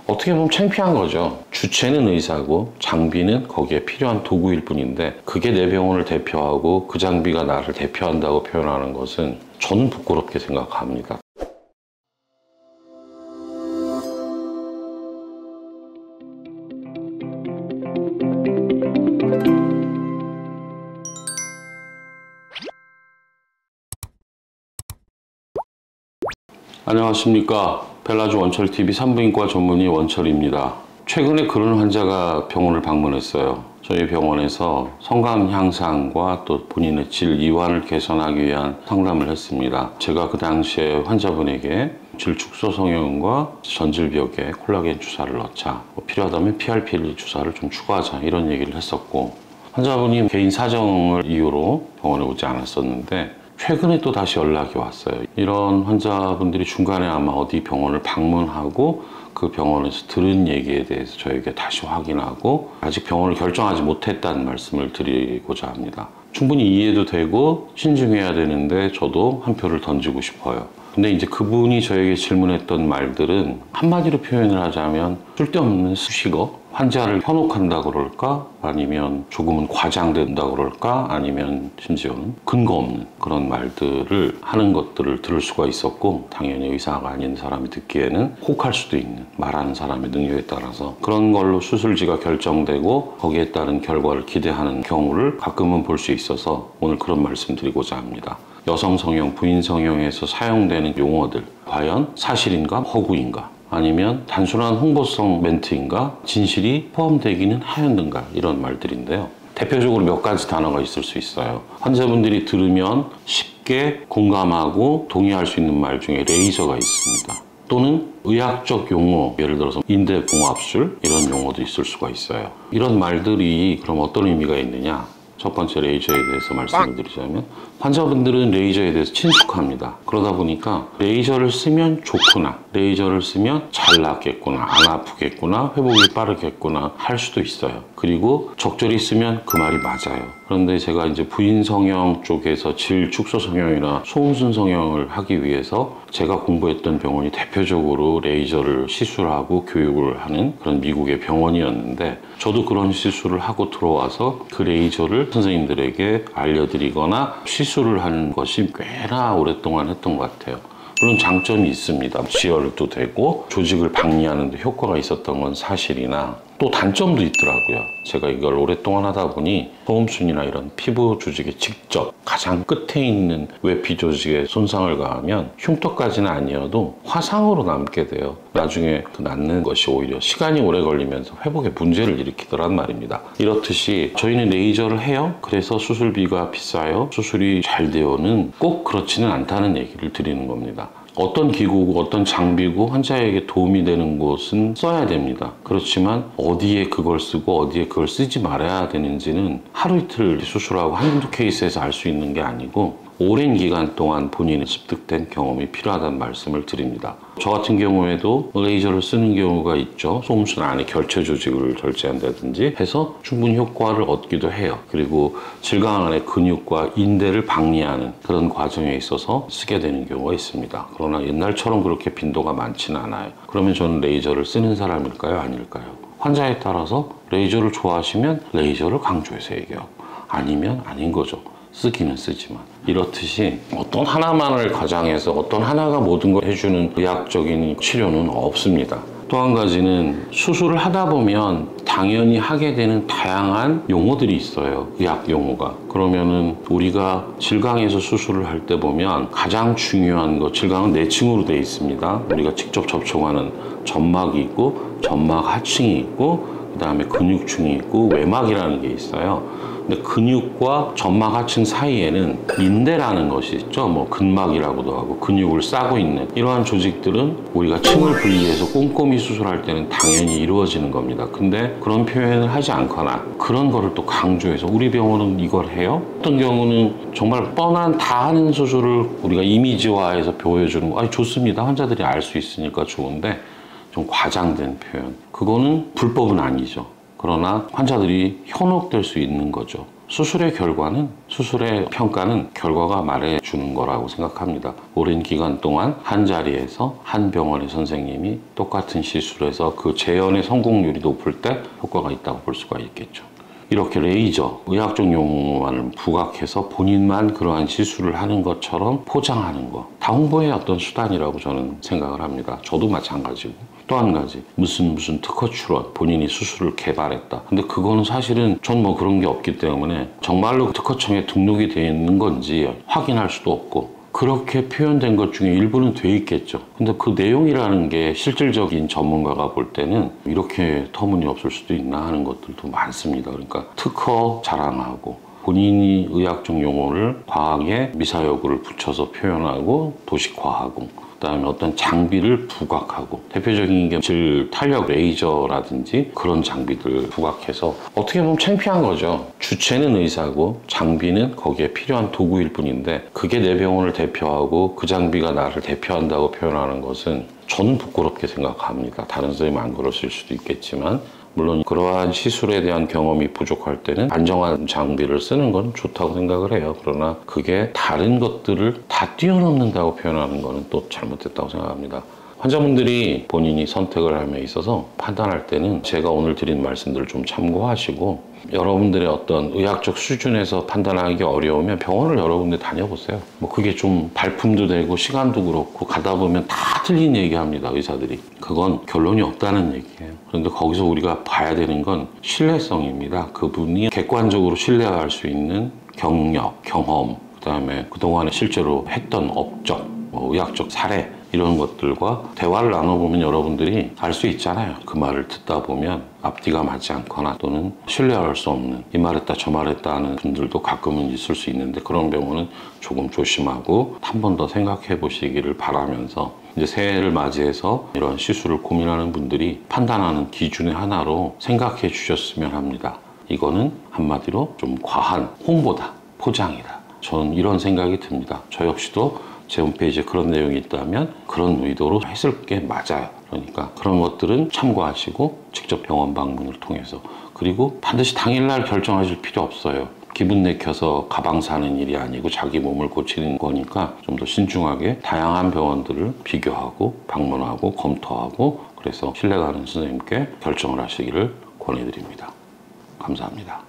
어떻게 보면 창피한 거죠. 주체는 의사고 장비는 거기에 필요한 도구일 뿐인데 그게 내 병원을 대표하고 그 장비가 나를 대표한다고 표현하는 것은 저는 부끄럽게 생각합니다. 안녕하십니까. 벨라조 원철TV 산부인과 전문의 원철입니다. 최근에 그런 환자가 병원을 방문했어요. 저희 병원에서 성감 향상과 또 본인의 질 이완을 개선하기 위한 상담을 했습니다. 제가 그 당시에 환자분에게 질 축소 성형과 전질벽에 콜라겐 주사를 넣자, 필요하다면 PRP 주사를 좀 추가하자, 이런 얘기를 했었고, 환자분이 개인 사정을 이유로 병원에 오지 않았었는데 최근에 또 다시 연락이 왔어요. 이런 환자분들이 중간에 아마 어디 병원을 방문하고 그 병원에서 들은 얘기에 대해서 저에게 다시 확인하고 아직 병원을 결정하지 못했다는 말씀을 드리고자 합니다. 충분히 이해도 되고 신중해야 되는데 저도 한 표를 던지고 싶어요. 근데 이제 그분이 저에게 질문했던 말들은 한마디로 표현을 하자면 쓸데없는 수식어, 환자를 현혹한다 그럴까? 아니면 조금은 과장된다 그럴까? 아니면 심지어는 근거 없는 그런 말들을 하는 것들을 들을 수가 있었고, 당연히 의사가 아닌 사람이 듣기에는 혹할 수도 있는, 말하는 사람의 능력에 따라서 그런 걸로 수술지가 결정되고 거기에 따른 결과를 기대하는 경우를 가끔은 볼 수 있어서 오늘 그런 말씀 드리고자 합니다. 여성 성형, 부인 성형에서 사용되는 용어들, 과연 사실인가 허구인가, 아니면 단순한 홍보성 멘트인가, 진실이 포함되기는 하였는가, 이런 말들인데요. 대표적으로 몇 가지 단어가 있을 수 있어요. 환자분들이 들으면 쉽게 공감하고 동의할 수 있는 말 중에 레이저가 있습니다. 또는 의학적 용어, 예를 들어서 인대봉합술, 이런 용어도 있을 수가 있어요. 이런 말들이 그럼 어떤 의미가 있느냐? 첫 번째 레이저에 대해서 말씀을 드리자면, 환자분들은 레이저에 대해서 친숙합니다. 그러다 보니까 레이저를 쓰면 좋구나, 레이저를 쓰면 잘 낫겠구나, 안 아프겠구나, 회복이 빠르겠구나 할 수도 있어요. 그리고 적절히 쓰면 그 말이 맞아요. 그런데 제가 이제 부인 성형 쪽에서 질 축소 성형이나 소음순 성형을 하기 위해서 제가 공부했던 병원이 대표적으로 레이저를 시술하고 교육을 하는 그런 미국의 병원이었는데, 저도 그런 시술을 하고 들어와서 그 레이저를 선생님들에게 알려드리거나 시술을 하는 것이 꽤나 오랫동안 했던 것 같아요. 물론 장점이 있습니다. 지혈도 되고 조직을 박리하는 데 효과가 있었던 건 사실이나, 또 단점도 있더라고요. 제가 이걸 오랫동안 하다 보니 소음순이나 이런 피부 조직에 직접 가장 끝에 있는 외피 조직에 손상을 가하면 흉터까지는 아니어도 화상으로 남게 돼요. 나중에 그 낫는 것이 오히려 시간이 오래 걸리면서 회복에 문제를 일으키더란 말입니다. 이렇듯이 저희는 레이저를 해요. 그래서 수술비가 비싸요. 수술이 잘 되어는 꼭 그렇지는 않다는 얘기를 드리는 겁니다. 어떤 기구고 어떤 장비고 환자에게 도움이 되는 곳은 써야 됩니다. 그렇지만 어디에 그걸 쓰고 어디에 그걸 쓰지 말아야 되는지는 하루 이틀 수술하고 한두 케이스에서 알 수 있는 게 아니고, 오랜 기간 동안 본인의 습득된 경험이 필요하다는 말씀을 드립니다. 저 같은 경우에도 레이저를 쓰는 경우가 있죠. 소음순 안에 결체 조직을 절제한다든지 해서 충분히 효과를 얻기도 해요. 그리고 질강 안의 근육과 인대를 박리하는 그런 과정에 있어서 쓰게 되는 경우가 있습니다. 그러나 옛날처럼 그렇게 빈도가 많지는 않아요. 그러면 저는 레이저를 쓰는 사람일까요? 아닐까요? 환자에 따라서 레이저를 좋아하시면 레이저를 강조해서 얘기하고, 아니면 아닌 거죠. 쓰기는 쓰지만. 이렇듯이 어떤 하나만을 과장해서 어떤 하나가 모든 걸 해주는 의학적인 치료는 없습니다. 또 한 가지는 수술을 하다 보면 당연히 하게 되는 다양한 용어들이 있어요. 의학 용어가. 그러면은 우리가 질강에서 수술을 할 때 보면 가장 중요한 거, 질강은 4층으로 되어 있습니다. 우리가 직접 접촉하는 점막이 있고, 점막 하층이 있고, 그 다음에 근육층이 있고, 외막이라는 게 있어요. 근데 근육과 점막 하층 사이에는 인대라는 것이 있죠. 뭐 근막이라고도 하고, 근육을 싸고 있는 이러한 조직들은 우리가 층을 분리해서 꼼꼼히 수술할 때는 당연히 이루어지는 겁니다. 근데 그런 표현을 하지 않거나 그런 거를 또 강조해서 우리 병원은 이걸 해요? 어떤 경우는 정말 뻔한 다 하는 수술을 우리가 이미지화해서 보여주는 거, 아니 좋습니다. 환자들이 알 수 있으니까 좋은데 좀 과장된 표현, 그거는 불법은 아니죠. 그러나 환자들이 현혹될 수 있는 거죠. 수술의 결과는, 수술의 평가는 결과가 말해주는 거라고 생각합니다. 오랜 기간 동안 한 자리에서 한 병원의 선생님이 똑같은 시술에서 그 재현의 성공률이 높을 때 효과가 있다고 볼 수가 있겠죠. 이렇게 레이저, 의학적 용어만을 부각해서 본인만 그러한 시술을 하는 것처럼 포장하는 거, 다 홍보의 어떤 수단이라고 저는 생각을 합니다. 저도 마찬가지고. 또 한 가지, 무슨 특허 출원, 본인이 수술을 개발했다. 근데 그거는 사실은 전 뭐 그런 게 없기 때문에 정말로 특허청에 등록이 되어 있는 건지 확인할 수도 없고, 그렇게 표현된 것 중에 일부는 돼 있겠죠. 근데 그 내용이라는 게 실질적인 전문가가 볼 때는 이렇게 터무니없을 수도 있나 하는 것들도 많습니다. 그러니까 특허 자랑하고 본인이 의학적 용어를 과학에 미사여구를 붙여서 표현하고 도식화하고, 그다음에 어떤 장비를 부각하고, 대표적인 게 질 탄력 레이저라든지 그런 장비들 부각해서 어떻게 보면 창피한 거죠. 주체는 의사고 장비는 거기에 필요한 도구일 뿐인데, 그게 내 병원을 대표하고 그 장비가 나를 대표한다고 표현하는 것은 저는 부끄럽게 생각합니다. 다른 선생님 안 그러실 수도 있겠지만, 물론 그러한 시술에 대한 경험이 부족할 때는 안정한 장비를 쓰는 건 좋다고 생각을 해요. 그러나 그게 다른 것들을 다 뛰어넘는다고 표현하는 거는 또 잘못됐다고 생각합니다. 환자분들이 본인이 선택을 함에 있어서 판단할 때는 제가 오늘 드린 말씀들을 좀 참고하시고, 여러분들의 어떤 의학적 수준에서 판단하기 어려우면 병원을 여러 군데 다녀보세요. 뭐 그게 좀 발품도 되고 시간도 그렇고, 가다 보면 다 틀린 얘기합니다, 의사들이. 그건 결론이 없다는 얘기예요. 그런데 거기서 우리가 봐야 되는 건 신뢰성입니다. 그분이 객관적으로 신뢰할 수 있는 경력, 경험, 그다음에 그동안에 실제로 했던 업적, 의학적 사례, 이런 것들과 대화를 나눠보면 여러분들이 알 수 있잖아요. 그 말을 듣다 보면 앞뒤가 맞지 않거나 또는 신뢰할 수 없는, 이 말했다 저 말했다 하는 분들도 가끔은 있을 수 있는데, 그런 경우는 조금 조심하고 한 번 더 생각해 보시기를 바라면서, 이제 새해를 맞이해서 이런 시술을 고민하는 분들이 판단하는 기준의 하나로 생각해 주셨으면 합니다. 이거는 한마디로 좀 과한 홍보다, 포장이다. 저는 이런 생각이 듭니다. 저 역시도 제 홈페이지에 그런 내용이 있다면 그런 의도로 했을 게 맞아요. 그러니까 그런 것들은 참고하시고 직접 병원 방문을 통해서, 그리고 반드시 당일날 결정하실 필요 없어요. 기분 내켜서 가방 사는 일이 아니고 자기 몸을 고치는 거니까 좀 더 신중하게 다양한 병원들을 비교하고 방문하고 검토하고, 그래서 신뢰가는 선생님께 결정을 하시기를 권해드립니다. 감사합니다.